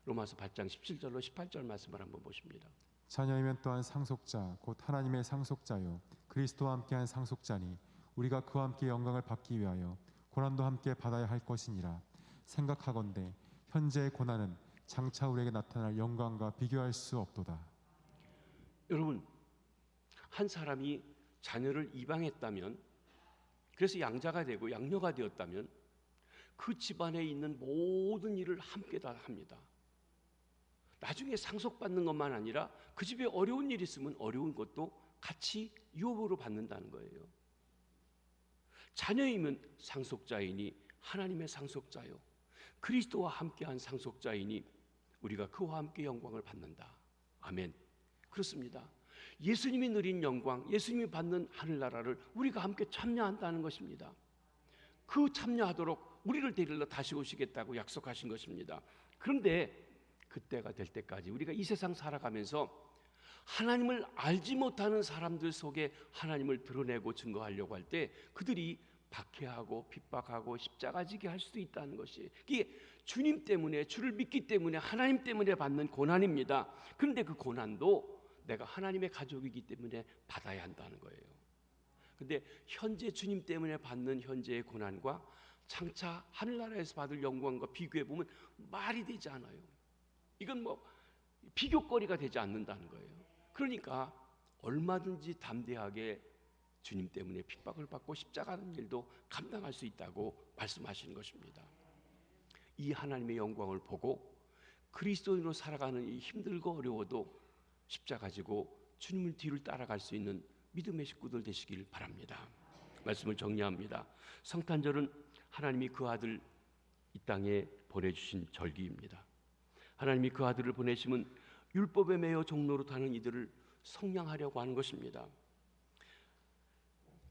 Speaker 1: 로마서 8장 17절로 18절 말씀을 한번 보십니다.
Speaker 2: 자녀이면 또한 상속자 곧 하나님의 상속자요 그리스도와 함께한 상속자니 우리가 그와 함께 영광을 받기 위하여 고난도 함께 받아야 할 것이니라. 생각하건대 현재의 고난은 장차 우리에게 나타날 영광과 비교할 수 없도다.
Speaker 1: 여러분, 한 사람이 자녀를 입양했다면, 그래서 양자가 되고 양녀가 되었다면 그 집안에 있는 모든 일을 함께 다 합니다. 나중에 상속받는 것만 아니라 그 집에 어려운 일이 있으면 어려운 것도 같이 유업으로 받는다는 거예요. 자녀이면 상속자이니 하나님의 상속자요 그리스도와 함께한 상속자이니 우리가 그와 함께 영광을 받는다. 아멘. 그렇습니다. 예수님이 누린 영광, 예수님이 받는 하늘나라를 우리가 함께 참여한다는 것입니다. 그 참여하도록 우리를 데리러 다시 오시겠다고 약속하신 것입니다. 그런데 그때가 될 때까지 우리가 이 세상 살아가면서 하나님을 알지 못하는 사람들 속에 하나님을 드러내고 증거하려고 할 때 그들이 박해하고 핍박하고 십자가지게 할 수도 있다는 것이, 이게 주님 때문에, 주를 믿기 때문에, 하나님 때문에 받는 고난입니다. 그런데 그 고난도 내가 하나님의 가족이기 때문에 받아야 한다는 거예요. 근데 현재 주님 때문에 받는 현재의 고난과 장차 하늘나라에서 받을 영광과 비교해 보면 말이 되지 않아요. 이건 뭐 비교거리가 되지 않는다는 거예요. 그러니까 얼마든지 담대하게 주님 때문에 핍박을 받고 십자가는 일도 감당할 수 있다고 말씀하시는 것입니다. 이 하나님의 영광을 보고 그리스도인으로 살아가는 이 힘들고 어려워도 십자가 지고 주님을 뒤를 따라갈 수 있는 믿음의 식구들 되시길 바랍니다. 말씀을 정리합니다. 성탄절은 하나님이 그 아들 이 땅에 보내주신 절기입니다. 하나님이 그 아들을 보내심은 율법에 매여 종로로 타는 이들을 성량하려고 하는 것입니다.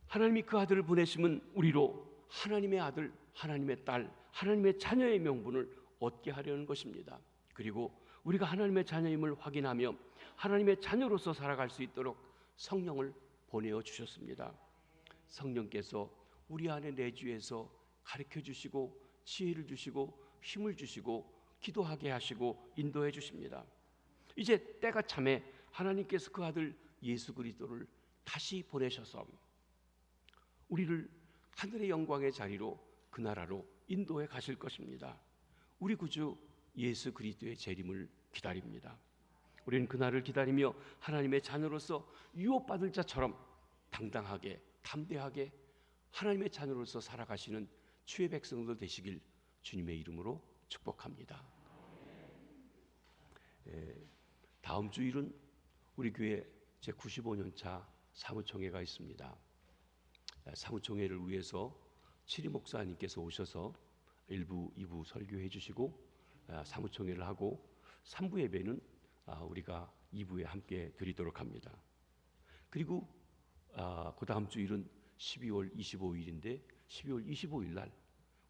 Speaker 1: 하나님이 그 아들을 보내심은 우리로 하나님의 아들, 하나님의 딸, 하나님의 자녀의 명분을 얻게 하려는 것입니다. 그리고 우리가 하나님의 자녀임을 확인하며 하나님의 자녀로서 살아갈 수 있도록 성령을 보내어 주셨습니다. 성령께서 우리 안에 내주에서 가르쳐 주시고 지혜를 주시고 힘을 주시고 기도하게 하시고 인도해 주십니다. 이제 때가 참에 하나님께서 그 아들 예수 그리스도를 다시 보내셔서 우리를 하늘의 영광의 자리로, 그 나라로 인도해 가실 것입니다. 우리 구주 예수 그리스도의 재림을 기다립니다. 우리는 그날을 기다리며 하나님의 자녀로서 유업받을 자처럼 당당하게, 담대하게 하나님의 자녀로서 살아가시는 주의 백성들 되시길 주님의 이름으로 축복합니다. 다음 주일은 우리 교회 제95년차 사무총회가 있습니다. 사무총회를 위해서 치리 목사님께서 오셔서 1부, 2부 설교해 주시고 사무총회를 하고 3부 예배는 우리가 2부에 함께 드리도록 합니다. 그리고 그 다음 주일은 12월 25일인데 12월 25일 날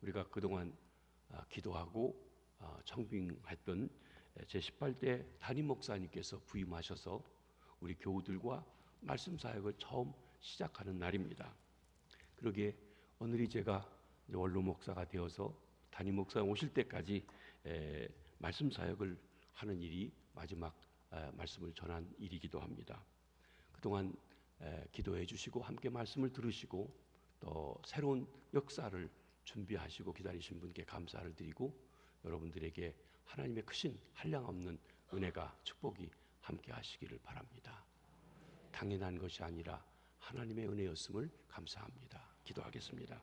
Speaker 1: 우리가 그동안 기도하고 청빙했던 제18대 담임 목사님께서 부임하셔서 우리 교우들과 말씀 사역을 처음 시작하는 날입니다. 그러기에 오늘이 제가 원로 목사가 되어서 담임 목사 오실 때까지 말씀 사역을 하는 일이 마지막 말씀을 전한 일이기도 합니다. 그동안 기도해 주시고 함께 말씀을 들으시고 또 새로운 역사를 준비하시고 기다리신 분께 감사를 드리고 여러분들에게 하나님의 크신 한량없는 은혜가, 축복이 함께 하시기를 바랍니다. 당연한 것이 아니라 하나님의 은혜였음을 감사합니다. 기도하겠습니다.